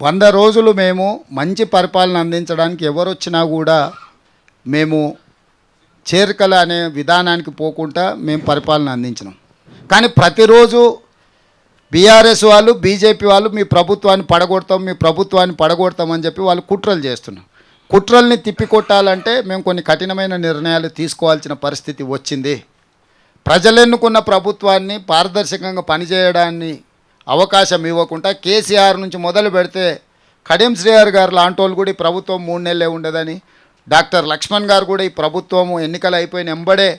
100 రోజులు మేము మంచి పరిపాలన అందించడానికి ఎవరొచ్చినా కూడా మేము చేరికల అనే విధానానికి పోకుండా మేము పరిపాలన అందించినాం. కానీ ప్రతిరోజు బీఆర్ఎస్ వాళ్ళు బీజేపీ వాళ్ళు మీ ప్రభుత్వాన్ని పడగొడతామని చెప్పి వాళ్ళు కుట్రలు చేస్తున్నారు. కుట్రల్ని తిప్పికొట్టాలంటే మేము కొన్ని కఠినమైన నిర్ణయాలు తీసుకోవాల్సిన పరిస్థితి వచ్చింది. ప్రజలెన్నుకున్న ప్రభుత్వాన్ని పారదర్శకంగా పనిచేయడాన్ని అవకాశం ఇవ్వకుండా కేసీఆర్ నుంచి మొదలు పెడితే కడియం శ్రీహరి గారు లాంటి వాళ్ళు కూడా ఈ ప్రభుత్వం 3 నెలలే ఉండదని, డాక్టర్ లక్ష్మణ్ గారు కూడా ఈ ప్రభుత్వము ఎన్నికలు అయిపోయిన ఎంబడే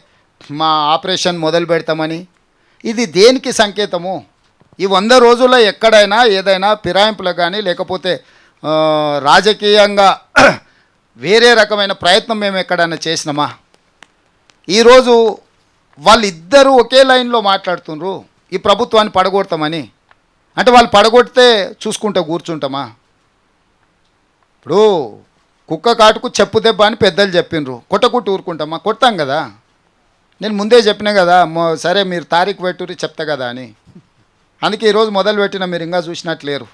మా ఆపరేషన్ మొదలు పెడతామని, ఇది దేనికి సంకేతము? ఈ 100 రోజుల్లో ఎక్కడైనా ఏదైనా ఫిరాయింపులు కానీ లేకపోతే రాజకీయంగా వేరే రకమైన ప్రయత్నం మేము ఎక్కడైనా చేసినామా? ఈరోజు వాళ్ళిద్దరూ ఒకే లైన్లో మాట్లాడుతున్నారు ఈ ప్రభుత్వాన్ని పడగొడతామని. అంటే వాళ్ళు పడగొడితే చూసుకుంటూ కూర్చుంటామా? ఇప్పుడు కుక్క కాటుకు చెప్పు దెబ్బ అని పెద్దలు చెప్పిండ్రు, కొట్టకుట్టు ఊరుకుంటామా? కొడతాం కదా. నేను ముందే చెప్పినా కదా, సరే మీరు తారీఖు పెట్టుర్రి చెప్తా కదా అని. అందుకే ఈరోజు మొదలుపెట్టిన, మీరు ఇంకా చూసినట్లేరు.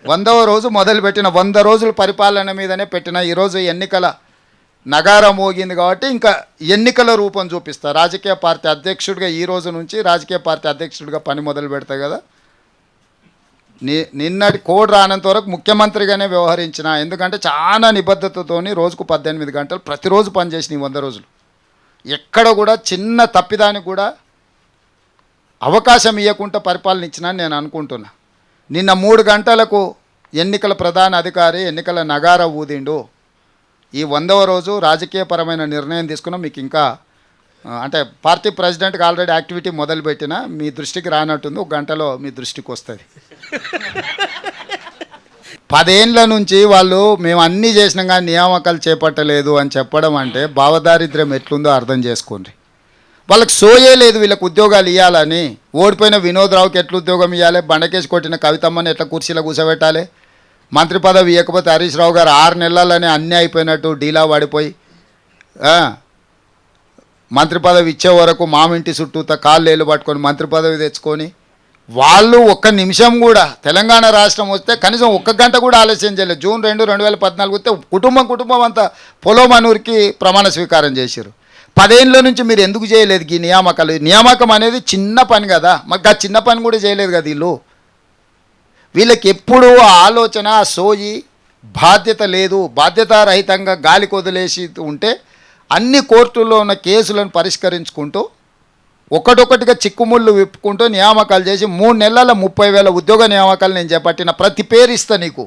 100వ రోజు మొదలుపెట్టిన, 100 రోజుల పరిపాలన మీదనే పెట్టిన. ఈరోజు ఎన్నికల నగారం మోగింది కాబట్టి ఇంకా ఎన్నికల రూపం చూపిస్తా. రాజకీయ పార్టీ అధ్యక్షుడిగా ఈ రోజు నుంచి రాజకీయ పార్టీ అధ్యక్షుడిగా పని మొదలు పెడతా కదా. నిన్నటి కోడ్ రానంత వరకు ముఖ్యమంత్రిగానే వ్యవహరించిన. ఎందుకంటే చాలా నిబద్ధతతోని రోజుకు 18 గంటలు ప్రతిరోజు పనిచేసిన ఈ 100 రోజులు. ఎక్కడ కూడా చిన్న తప్పిదానికి కూడా అవకాశం ఇవ్వకుండా పరిపాలన ఇచ్చినా నేను అనుకుంటున్నా. నిన్న 3 గంటలకు ఎన్నికల ప్రధాన అధికారి ఎన్నికల నగార ఊదిండు. ఈ 100వ రోజు రాజకీయపరమైన నిర్ణయం తీసుకున్నాం. మీకు ఇంకా అంటే పార్టీ ప్రెసిడెంట్కి ఆల్రెడీ యాక్టివిటీ మొదలుపెట్టిన, మీ దృష్టికి రానట్టుంది, 1 గంటలో మీ దృష్టికి వస్తుంది. 10 ఏళ్ళ నుంచి వాళ్ళు మేము అన్నీ చేసినాం కానీ నియామకాలు చేపట్టలేదు అని చెప్పడం అంటే భావదారిద్ర్యం ఎట్లుందో అర్థం చేసుకోండి. వాళ్ళకి సోయే లేదు వీళ్ళకి ఉద్యోగాలు ఇవ్వాలని. ఓడిపోయిన వినోద్ రావుకి ఎట్లా ఉద్యోగం ఇవ్వాలి, బండకేసి కొట్టిన కవితమ్మని ఎట్లా కుర్చీలో కూర్చోబెట్టాలి, మంత్రి పదవి ఇవ్వకపోతే హరీష్ రావు గారు 6 నెలలనే అన్నీ అయిపోయినట్టు డీలా పడిపోయి మంత్రి పదవి ఇచ్చే వరకు మామింటి చుట్టూ కాళ్ళు ఏళ్ళు పట్టుకొని మంత్రి పదవి తెచ్చుకొని వాళ్ళు 1 నిమిషం కూడా తెలంగాణ రాష్ట్రం వస్తే కనీసం 1 గంట కూడా ఆలస్యం చేయలేదు. జూన్ 2, 2014 వస్తే కుటుంబం అంతా పొలోమనూరికి ప్రమాణ స్వీకారం చేశారు. 10 ఏళ్ళ నుంచి మీరు ఎందుకు చేయలేదు ఈ నియామకాలు? నియామకం అనేది చిన్న పని కదా, మాకు ఆ చిన్న పని కూడా చేయలేదు కదా. వీళ్ళకి ఎప్పుడూ ఆలోచన సోయి బాధ్యత లేదు. బాధ్యతారహితంగా గాలికి వదిలేసి ఉంటే అన్ని కోర్టుల్లో ఉన్న కేసులను పరిష్కరించుకుంటూ ఒకటొకటిగా చిక్కుముళ్ళు విప్పుకుంటూ నియామకాలు చేసి 3 నెలల 30,000 ఉద్యోగ నియామకాలు నేను చేపట్టిన. ప్రతి పేరు ఇస్తా నీకు.